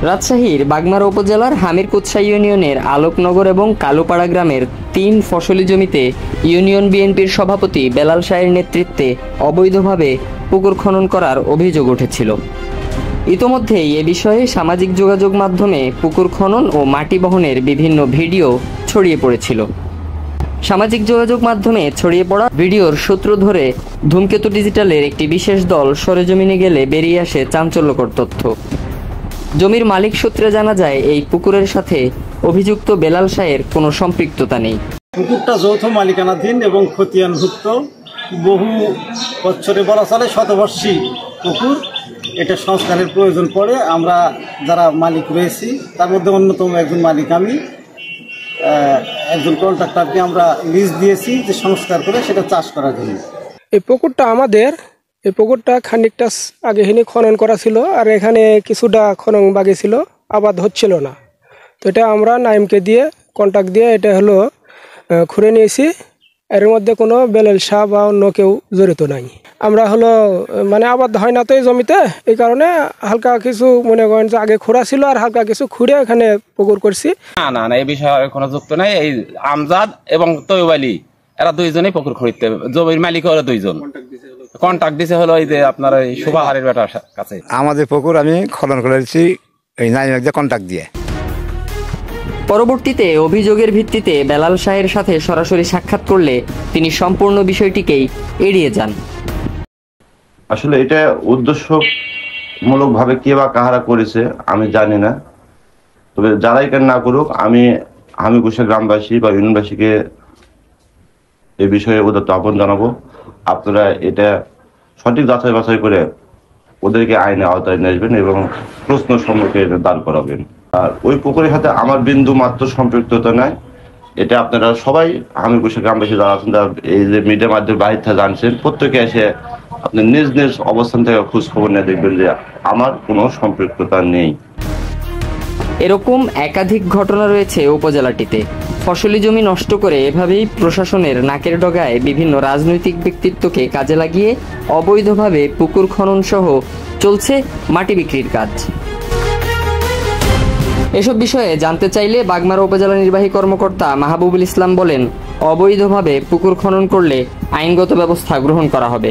রাজশাহীর বাগমারা উপজেলার হামিরকুৎসা ইউনিয়নের আলোকনগর এবং কালুপাড়া গ্রামের 3 ফসলি জমিতে ইউনিয়ন বিএনপির সভাপতি বেলাল শাহের নেতৃত্বে অবৈধভাবে পুকুর খনন করার অভিযোগ উঠেছিল। ইতোমধ্যেই এ বিষয়ে সামাজিক যোগাযোগ মাধ্যমে পুকুর খনন ও মাটি বহনের বিভিন্ন ভিডিও ছড়িয়ে পড়েছিল। সামাজিক যোগাযোগ মাধ্যমে ছড়িয়ে পড়া ভিডিওর সূত্র ধরে ধূমকেতু ডিজিটালের একটি বিশেষ দল সরেজমিনে গেলে বেরিয়ে আসে চাঞ্চল্যকর তথ্য। জমির মালিক সূত্রে জানা যায়, এই পুকুরের সাথে অভিযুক্ত বেলাল শাহের কোনো সম্পৃক্ততা নেই। পুকুরটা যৌথ মালিকানাধীন এবং খতিয়ানভুক্ত, বহু বছরে বলা চলে শতবর্ষী পুকুর। এটা সংস্কারের প্রয়োজন পড়ে। আমরা যারা মালিক রয়েছি তার মধ্যে অন্যতম একজন মালিক আমি, একজন কন্ট্রাক্টরকে আমরা লিজ দিয়েছি যে সংস্কার করে সেটা চাষ করার জন্য। এই পুকুরটা আমাদের, এই পুকুরটা খানিকটা আগে হিনি খনন করা ছিল, আর এখানে কিছুটা খনন বাকি ছিল, আবাদ হচ্ছিল না। তো এটা আমরা নাইমকে দিয়ে কন্ট্রাক্ট দিয়ে এটা হলো খুঁড়ে নিয়েছি। এর মধ্যে কোনো বেলাল শাহ বা অন্য কেউ জড়িত নাই। আমরা হলো মানে আবাদ হয় না তো এই জমিতে, এই কারণে হালকা কিছু মনে করেন যে আগে খোঁড়া ছিল আর হালকা কিছু খুঁড়ে এখানে পুকুর করছি। না এই বিষয়ে কোনো যুক্ত নাই। এই আমজাদ এবং তৈয়ব আলী এরা দুইজনেই পুকুর খুঁড়তে, জমির মালিক ওরা দুইজন কন্ট্রাক্ট দিছে হলো এই যে আপনার এই সুবাহারের বেটার কাছে। আমাদের পুকুর আমি খনন করেছি এই নাইমকে কন্ট্রাক্ট দিয়ে। পরবর্তীতে অভিযোগের ভিত্তিতে বেলাল শাহের সাথে সরাসরি সাক্ষাৎ করলে তিনি সম্পূর্ণ বিষয়টিকেই এড়িয়ে যান। আসলে এটা উদ্দেশ্যমূলকভাবে কে বা কাহারা করেছে আমি জানি না, তবে যারাই কেন না করুক আমি হামিরকুৎসা গ্রামবাসী বা ইউনিয়নবাসীকে এ বিষয়ে উদাত্ত আহ্বান জানাবো, আপনারা এটা সঠিক যাচাই বাছাই করে ওদেরকে আইনে আওতায় নিয়ে আসবেন এবং প্রশ্ন সম্মুখে দাঁড় করাবেন। আর ওই পুকুরের সাথে আমার বিন্দু মাত্র সম্পৃক্ততা নাই। এটা আপনারা সবাই হামিরকুৎসা গ্রামবাসী যারা আছেন, যারা এই যে মিডিয়ার মাধ্যমে বাহির থেকে জানছেন, প্রত্যেকে এসে আপনি নিজ নিজ অবস্থান থেকে খোঁজ খবর নিয়ে দেখবেন যে আমার কোনো সম্পৃক্ততা নেই। এরকম একাধিক ঘটনা রয়েছে উপজেলাটিতে। ফসলি জমি নষ্ট করে এভাবেই প্রশাসনের নাকের ডগায় বিভিন্ন রাজনৈতিক ব্যক্তিত্বকে কাজে লাগিয়ে অবৈধভাবে পুকুর খনন সহ চলছে মাটি বিক্রির কাজ। এসব বিষয়ে জানতে চাইলে বাগমারা উপজেলা নির্বাহী কর্মকর্তা মাহবুবুল ইসলাম বলেন, অবৈধভাবে পুকুর খনন করলে আইনগত ব্যবস্থা গ্রহণ করা হবে।